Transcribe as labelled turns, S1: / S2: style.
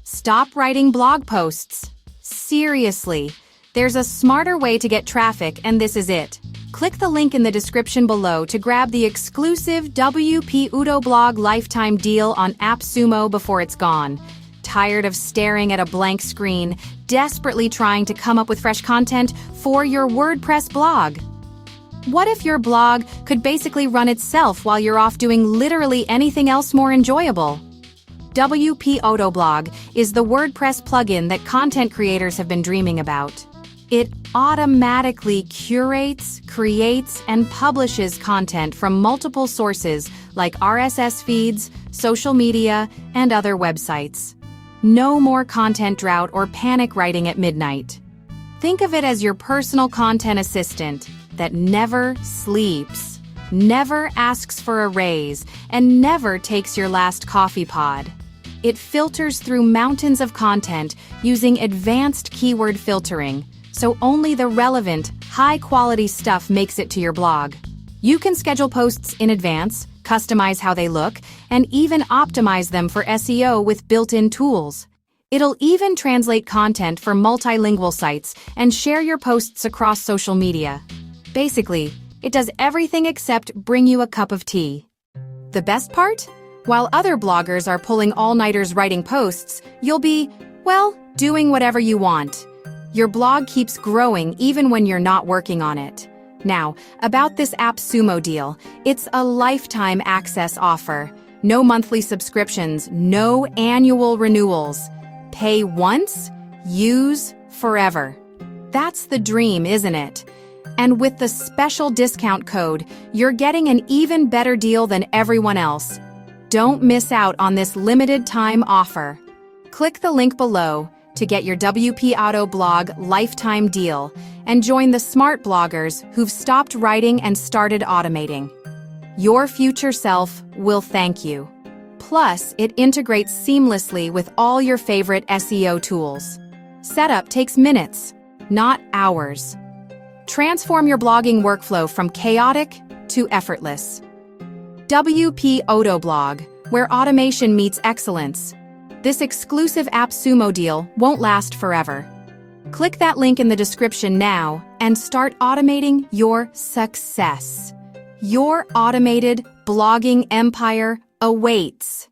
S1: Stop writing blog posts. Seriously, there's a smarter way to get traffic, and this is it. Click the link in the description below to grab the exclusive WPAutoBlog lifetime deal on AppSumo before it's gone. Tired of staring at a blank screen, desperately trying to come up with fresh content for your WordPress blog? What if your blog could basically run itself while you're off doing literally anything else more enjoyable? WPAutoBlog is the WordPress plugin that content creators have been dreaming about. It automatically curates, creates, and publishes content from multiple sources like RSS feeds, social media, and other websites. No more content drought or panic writing at midnight. Think of it as your personal content assistant that never sleeps, never asks for a raise, and never takes your last coffee pod. It filters through mountains of content using advanced keyword filtering, so only the relevant, high-quality stuff makes it to your blog. You can schedule posts in advance, customize how they look, and even optimize them for SEO with built-in tools. It'll even translate content for multilingual sites and share your posts across social media. Basically, it does everything except bring you a cup of tea. The best part? While other bloggers are pulling all-nighters writing posts, you'll be, well, doing whatever you want. Your blog keeps growing even when you're not working on it. Now, about this AppSumo deal, it's a lifetime access offer. No monthly subscriptions, no annual renewals. Pay once, use forever. That's the dream, isn't it? And with the special discount code, you're getting an even better deal than everyone else. Don't miss out on this limited time offer. Click the link below to get your WPAutoBlog lifetime deal and join the smart bloggers who've stopped writing and started automating. Your future self will thank you. Plus, it integrates seamlessly with all your favorite SEO tools. Setup takes minutes, not hours. Transform your blogging workflow from chaotic to effortless. WPAutoBlog, where automation meets excellence. This exclusive AppSumo deal won't last forever. Click that link in the description now and start automating your success. Your automated blogging empire awaits.